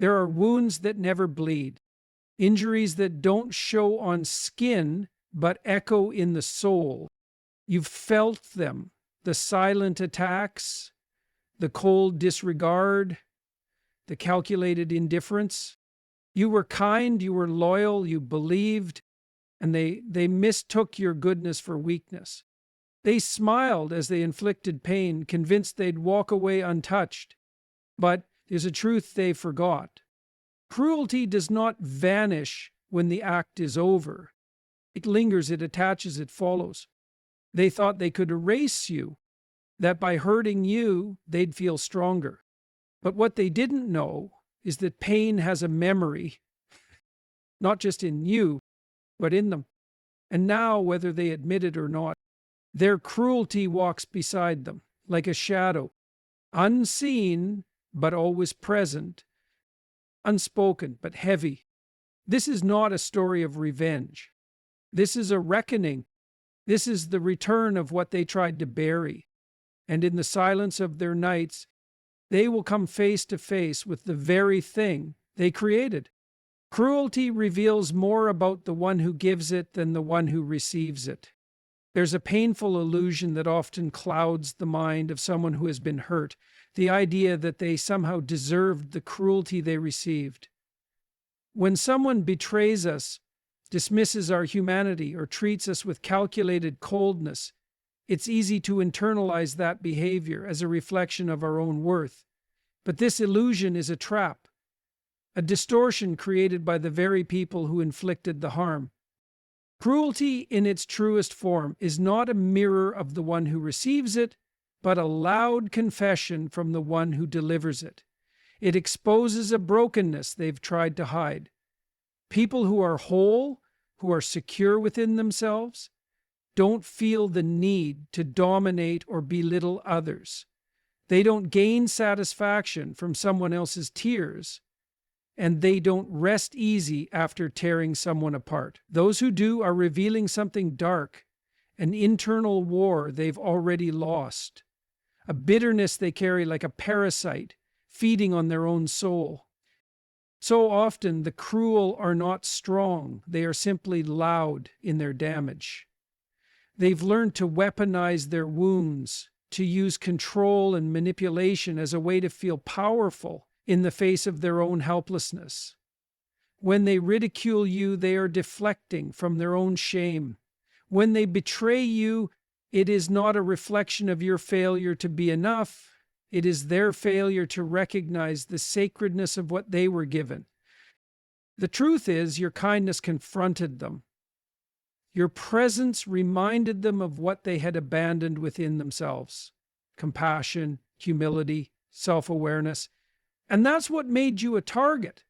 There are wounds that never bleed, injuries that don't show on skin but echo in the soul. You've felt them, the silent attacks, the cold disregard, the calculated indifference. You were kind, you were loyal, you believed, and they mistook your goodness for weakness. They smiled as they inflicted pain, convinced they'd walk away untouched. But there's a truth they forgot. Cruelty does not vanish when the act is over. It lingers, it attaches, it follows. They thought they could erase you, that by hurting you, they'd feel stronger. But what they didn't know is that pain has a memory, not just in you, but in them. And now, whether they admit it or not, their cruelty walks beside them, like a shadow, unseen but always present, unspoken but heavy. This is not a story of revenge. This is a reckoning. This is the return of what they tried to bury. And in the silence of their nights, they will come face to face with the very thing they created. Cruelty reveals more about the one who gives it than the one who receives it. There's a painful illusion that often clouds the mind of someone who has been hurt, the idea that they somehow deserved the cruelty they received. When someone betrays us, dismisses our humanity, or treats us with calculated coldness, it's easy to internalize that behavior as a reflection of our own worth. But this illusion is a trap, a distortion created by the very people who inflicted the harm. Cruelty in its truest form is not a mirror of the one who receives it, but a loud confession from the one who delivers it. It exposes a brokenness they've tried to hide. People who are whole, who are secure within themselves, don't feel the need to dominate or belittle others. They don't gain satisfaction from someone else's tears, and they don't rest easy after tearing someone apart. Those who do are revealing something dark, an internal war they've already lost, a bitterness they carry like a parasite, feeding on their own soul. So often the cruel are not strong, they are simply loud in their damage. They've learned to weaponize their wounds, to use control and manipulation as a way to feel powerful in the face of their own helplessness. When they ridicule you, they are deflecting from their own shame. When they betray you, it is not a reflection of your failure to be enough. It is their failure to recognize the sacredness of what they were given. The truth is, your kindness confronted them. Your presence reminded them of what they had abandoned within themselves: compassion, humility, self-awareness. And that's what made you a target.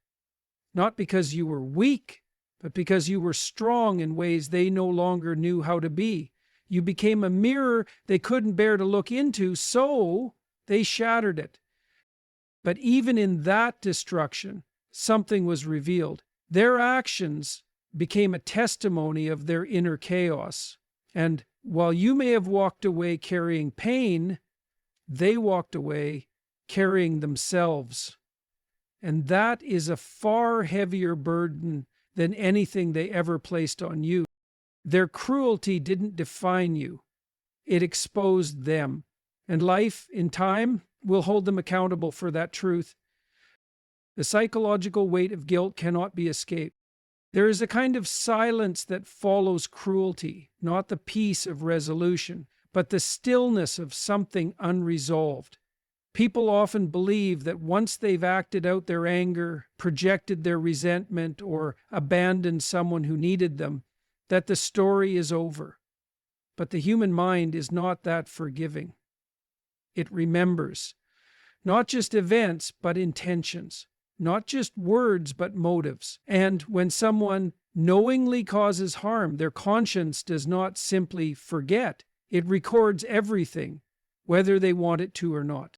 Not because you were weak, but because you were strong in ways they no longer knew how to be. You became a mirror they couldn't bear to look into, so they shattered it. But even in that destruction, something was revealed. Their actions became a testimony of their inner chaos. And while you may have walked away carrying pain, they walked away carrying themselves. And that is a far heavier burden than anything they ever placed on you. Their cruelty didn't define you. It exposed them. And life, in time, will hold them accountable for that truth. The psychological weight of guilt cannot be escaped. There is a kind of silence that follows cruelty, not the peace of resolution, but the stillness of something unresolved. People often believe that once they've acted out their anger, projected their resentment, or abandoned someone who needed them, that the story is over. But the human mind is not that forgiving. It remembers, not just events, but intentions, not just words, but motives. And when someone knowingly causes harm, their conscience does not simply forget. It records everything, whether they want it to or not.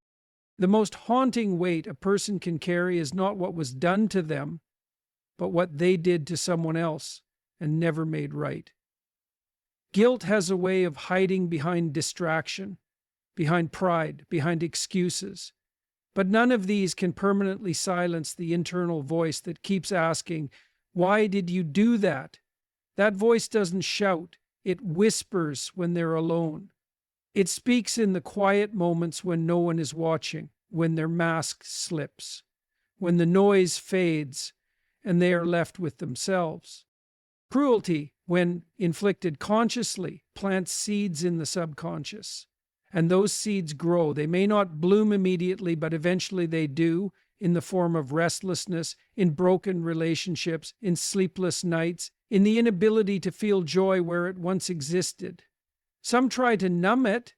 The most haunting weight a person can carry is not what was done to them, but what they did to someone else and never made right. Guilt has a way of hiding behind distraction, behind pride, behind excuses. But none of these can permanently silence the internal voice that keeps asking, "Why did you do that?" That voice doesn't shout, it whispers when they're alone. It speaks in the quiet moments when no one is watching, when their mask slips, when the noise fades and they are left with themselves. Cruelty, when inflicted consciously, plants seeds in the subconscious. And those seeds grow. They may not bloom immediately, but eventually they do, in the form of restlessness, in broken relationships, in sleepless nights, in the inability to feel joy where it once existed. Some try to numb it,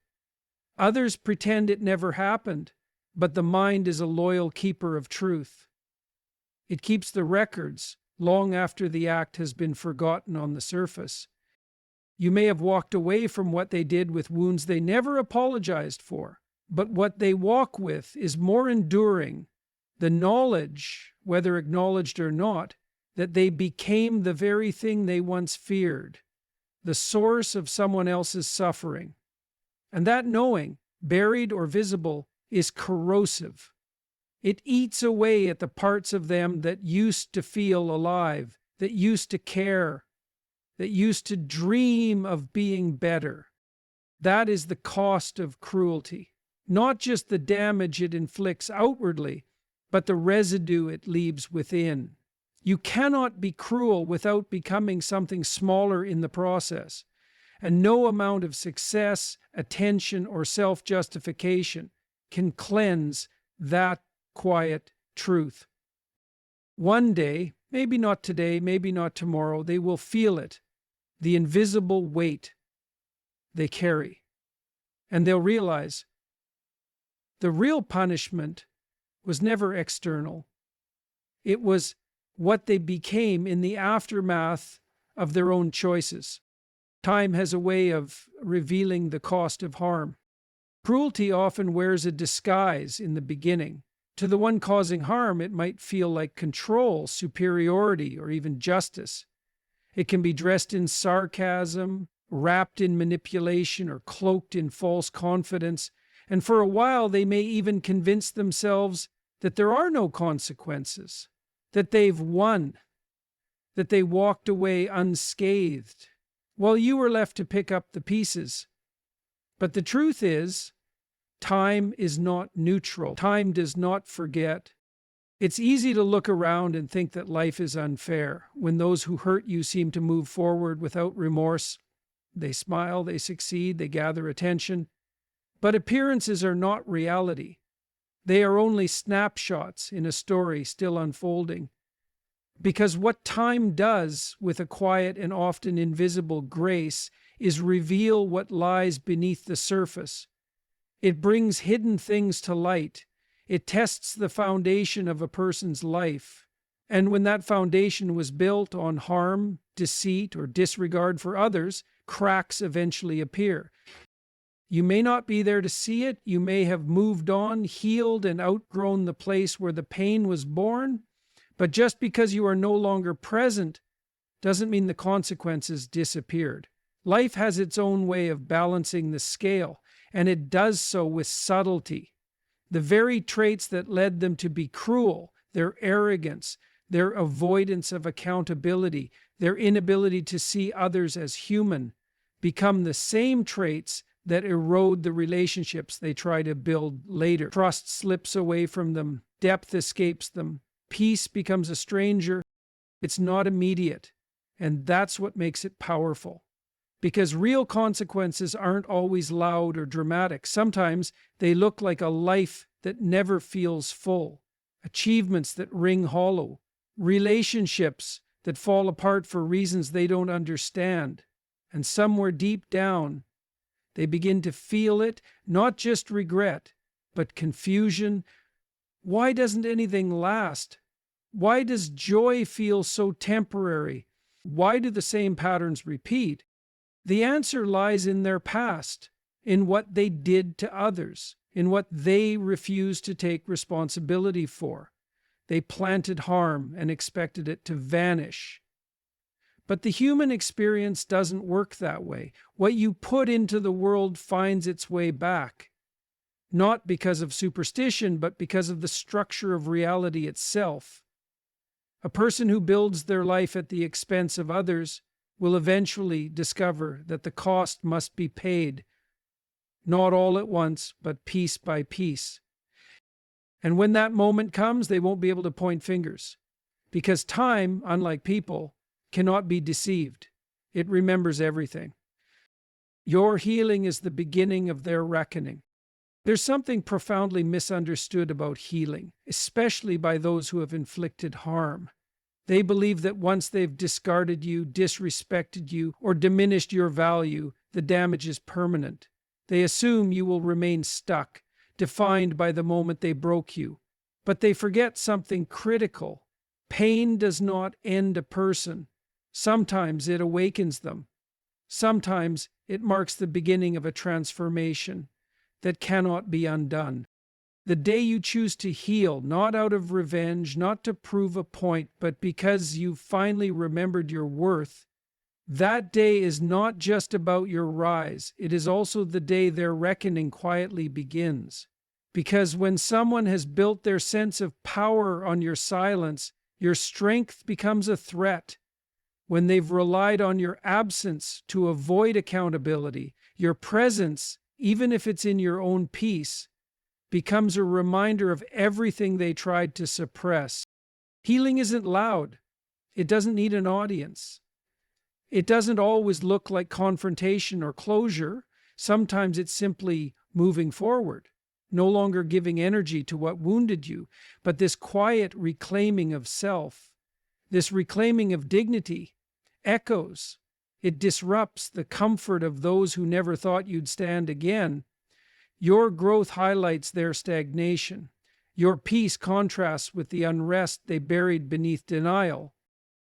others pretend it never happened, but the mind is a loyal keeper of truth. It keeps the records long after the act has been forgotten on the surface. You may have walked away from what they did with wounds they never apologized for, but what they walk with is more enduring. The knowledge, whether acknowledged or not, that they became the very thing they once feared, the source of someone else's suffering. And that knowing, buried or visible, is corrosive. It eats away at the parts of them that used to feel alive, that used to care, that used to dream of being better. That is the cost of cruelty. Not just the damage it inflicts outwardly, but the residue it leaves within. You cannot be cruel without becoming something smaller in the process. And no amount of success, attention, or self-justification can cleanse that quiet truth. One day, maybe not today, maybe not tomorrow, they will feel it, the invisible weight they carry. And they'll realize the real punishment was never external. It was what they became in the aftermath of their own choices. Time has a way of revealing the cost of harm. Cruelty often wears a disguise in the beginning. To the one causing harm, it might feel like control, superiority, or even justice. It can be dressed in sarcasm, wrapped in manipulation, or cloaked in false confidence. And for a while, they may even convince themselves that there are no consequences, that they've won, that they walked away unscathed, while you were left to pick up the pieces. But the truth is, time is not neutral. Time does not forget. It's easy to look around and think that life is unfair when those who hurt you seem to move forward without remorse. They smile, they succeed, they gather attention. But appearances are not reality. They are only snapshots in a story still unfolding. Because what time does with a quiet and often invisible grace is reveal what lies beneath the surface. It brings hidden things to light. It tests the foundation of a person's life. And when that foundation was built on harm, deceit, or disregard for others, cracks eventually appear. You may not be there to see it. You may have moved on, healed, and outgrown the place where the pain was born. But just because you are no longer present doesn't mean the consequences disappeared. Life has its own way of balancing the scale, and it does so with subtlety. The very traits that led them to be cruel, their arrogance, their avoidance of accountability, their inability to see others as human, become the same traits that erode the relationships they try to build later. Trust slips away from them, depth escapes them, peace becomes a stranger. It's not immediate, and that's what makes it powerful. Because real consequences aren't always loud or dramatic. Sometimes they look like a life that never feels full, achievements that ring hollow, relationships that fall apart for reasons they don't understand. And somewhere deep down, they begin to feel it, not just regret, but confusion. Why doesn't anything last? Why does joy feel so temporary? Why do the same patterns repeat? The answer lies in their past, in what they did to others, in what they refused to take responsibility for. They planted harm and expected it to vanish. But the human experience doesn't work that way. What you put into the world finds its way back. not because of superstition, but because of the structure of reality itself. A person who builds their life at the expense of others will eventually discover that the cost must be paid, not all at once, but piece by piece. And when that moment comes, they won't be able to point fingers, because time, unlike people, cannot be deceived. It remembers everything. Your healing is the beginning of their reckoning. There's something profoundly misunderstood about healing, especially by those who have inflicted harm. They believe that once they've discarded you, disrespected you, or diminished your value, the damage is permanent. They assume you will remain stuck, defined by the moment they broke you. But they forget something critical. Pain does not end a person. Sometimes it awakens them. Sometimes it marks the beginning of a transformation that cannot be undone. The day you choose to heal, not out of revenge, not to prove a point, but because you've finally remembered your worth, that day is not just about your rise, it is also the day their reckoning quietly begins. Because when someone has built their sense of power on your silence, your strength becomes a threat. When they've relied on your absence to avoid accountability, your presence, even if it's in your own peace, becomes a reminder of everything they tried to suppress. Healing isn't loud. It doesn't need an audience. It doesn't always look like confrontation or closure. Sometimes it's simply moving forward, no longer giving energy to what wounded you, but this quiet reclaiming of self, this reclaiming of dignity, echoes. It disrupts the comfort of those who never thought you'd stand again. Your growth highlights their stagnation. Your peace contrasts with the unrest they buried beneath denial.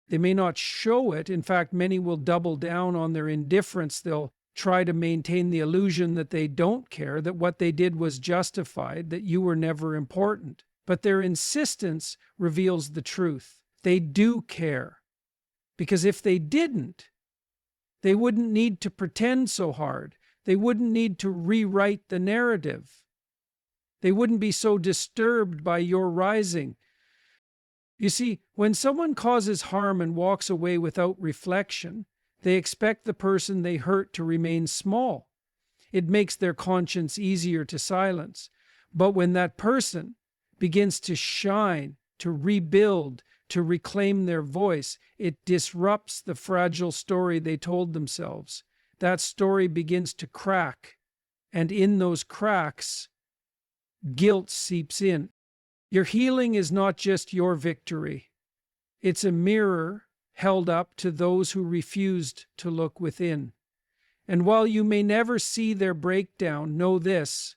They may not show it. In fact, many will double down on their indifference. They'll try to maintain the illusion that they don't care, that what they did was justified, that you were never important. But their insistence reveals the truth. They do care. Because if they didn't, they wouldn't need to pretend so hard. They wouldn't need to rewrite the narrative. They wouldn't be so disturbed by your rising. You see, when someone causes harm and walks away without reflection, they expect the person they hurt to remain small. It makes their conscience easier to silence. But when that person begins to shine, to rebuild, to reclaim their voice, it disrupts the fragile story they told themselves. That story begins to crack, and in those cracks, guilt seeps in. Your healing is not just your victory. It's a mirror held up to those who refused to look within. And while you may never see their breakdown, know this: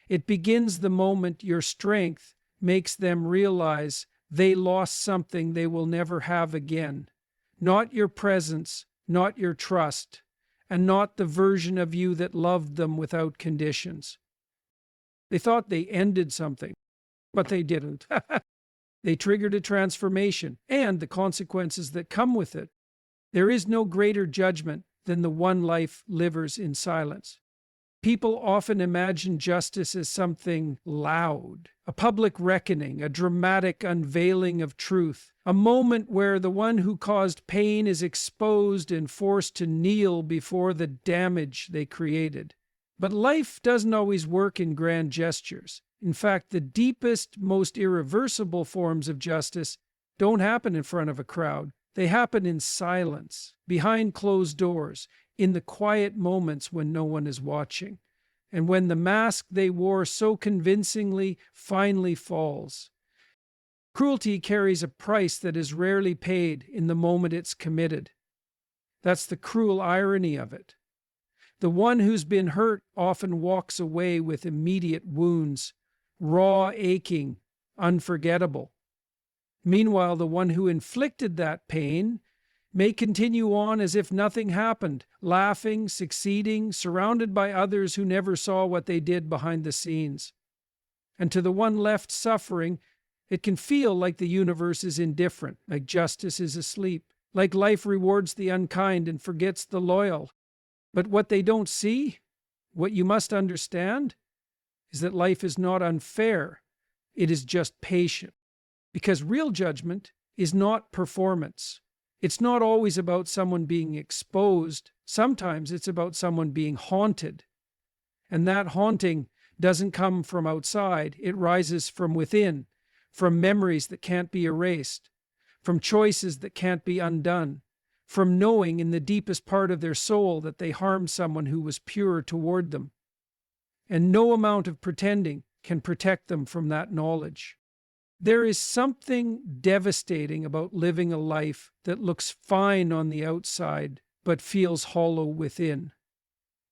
it begins the moment your strength makes them realize they lost something they will never have again. Not your presence, not your trust, and not the version of you that loved them without conditions. They thought they ended something, but they didn't. They triggered a transformation and the consequences that come with it. There is no greater judgment than the one life livers in silence. People often imagine justice as something loud, a public reckoning, a dramatic unveiling of truth, a moment where the one who caused pain is exposed and forced to kneel before the damage they created. But life doesn't always work in grand gestures. In fact, the deepest, most irreversible forms of justice don't happen in front of a crowd. They happen in silence, behind closed doors, in the quiet moments when no one is watching, and when the mask they wore so convincingly finally falls. Cruelty carries a price that is rarely paid in the moment it's committed. That's the cruel irony of it. The one who's been hurt often walks away with immediate wounds, raw, aching, unforgettable. Meanwhile, the one who inflicted that pain may continue on as if nothing happened, laughing, succeeding, surrounded by others who never saw what they did behind the scenes. And to the one left suffering, it can feel like the universe is indifferent, like justice is asleep, like life rewards the unkind and forgets the loyal. But what they don't see, what you must understand, is that life is not unfair, it is just patient. Because real judgment is not performance. It's not always about someone being exposed. Sometimes it's about someone being haunted. And that haunting doesn't come from outside. It rises from within, from memories that can't be erased, from choices that can't be undone, from knowing in the deepest part of their soul that they harmed someone who was pure toward them. And no amount of pretending can protect them from that knowledge. There is something devastating about living a life that looks fine on the outside but feels hollow within.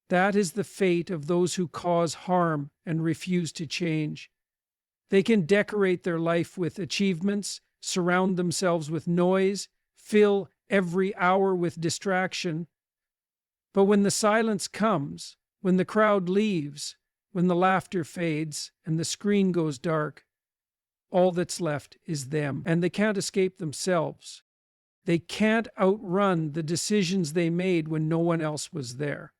That is the fate of those who cause harm and refuse to change. They can decorate their life with achievements, surround themselves with noise, fill every hour with distraction. But when the silence comes, when the crowd leaves, when the laughter fades and the screen goes dark, all that's left is them, and they can't escape themselves. They can't outrun the decisions they made when no one else was there.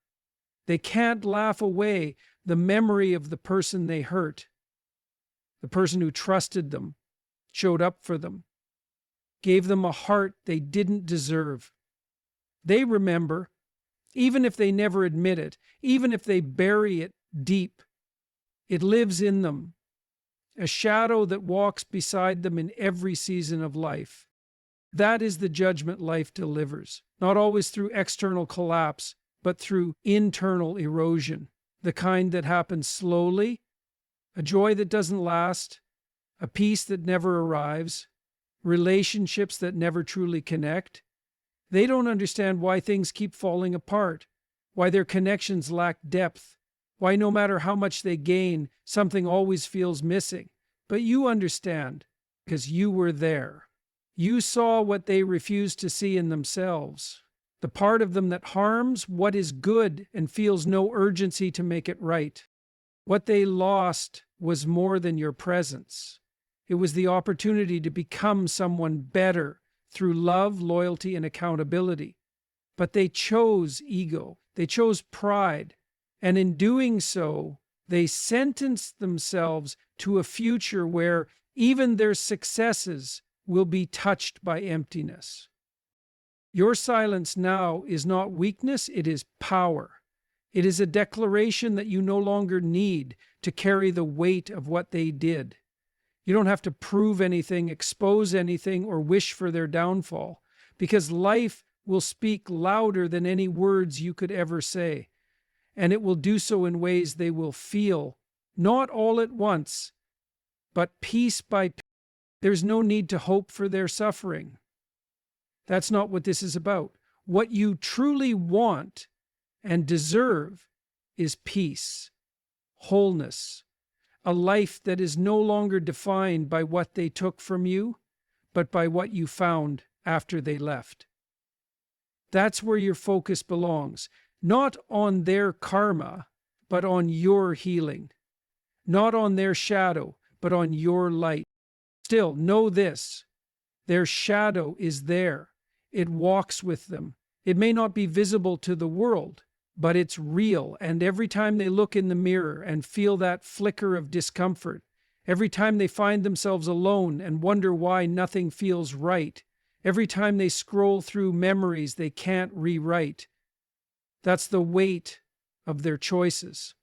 They can't laugh away the memory of the person they hurt, the person who trusted them, showed up for them, gave them a heart they didn't deserve. They remember, even if they never admit it, even if they bury it deep. It lives in them, a shadow that walks beside them in every season of life. That is the judgment life delivers, not always through external collapse, but through internal erosion, the kind that happens slowly, a joy that doesn't last, a peace that never arrives, relationships that never truly connect. They don't understand why things keep falling apart, why their connections lack depth, why no matter how much they gain, something always feels missing. But you understand, because you were there. You saw what they refused to see in themselves, the part of them that harms what is good and feels no urgency to make it right. What they lost was more than your presence. It was the opportunity to become someone better through love, loyalty, and accountability. But they chose ego. They chose pride. And in doing so, they sentenced themselves to a future where even their successes will be touched by emptiness. Your silence now is not weakness, it is power. It is a declaration that you no longer need to carry the weight of what they did. You don't have to prove anything, expose anything, or wish for their downfall, because life will speak louder than any words you could ever say. And it will do so in ways they will feel, not all at once, but piece by piece. There's no need to hope for their suffering. That's not what this is about. What you truly want and deserve is peace, wholeness, a life that is no longer defined by what they took from you, but by what you found after they left. That's where your focus belongs. Not on their karma, but on your healing. Not on their shadow, but on your light. Still, know this. Their shadow is there. It walks with them. It may not be visible to the world, but it's real. And every time they look in the mirror and feel that flicker of discomfort, every time they find themselves alone and wonder why nothing feels right, every time they scroll through memories they can't rewrite, that's the weight of their choices.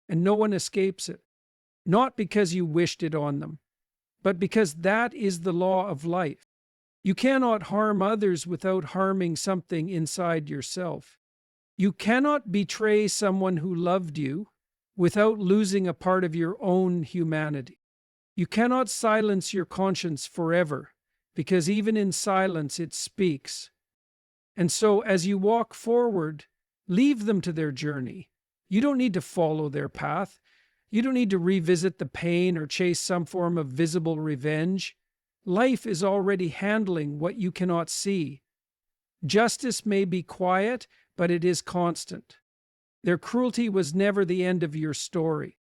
And no one escapes it. Not because you wished it on them, but because that is the law of life. You cannot harm others without harming something inside yourself. You cannot betray someone who loved you without losing a part of your own humanity. You cannot silence your conscience forever, because even in silence it speaks. And so as you walk forward, leave them to their journey. You don't need to follow their path. You don't need to revisit the pain or chase some form of visible revenge. Life is already handling what you cannot see. Justice may be quiet, but it is constant. Their cruelty was never the end of your story,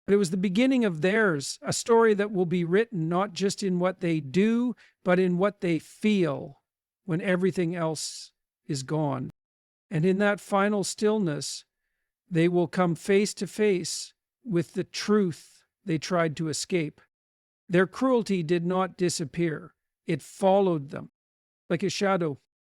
but it was the beginning of theirs, a story that will be written not just in what they do, but in what they feel when everything else is gone. And in that final stillness, they will come face to face with the truth they tried to escape. Their cruelty did not disappear. It followed them like a shadow,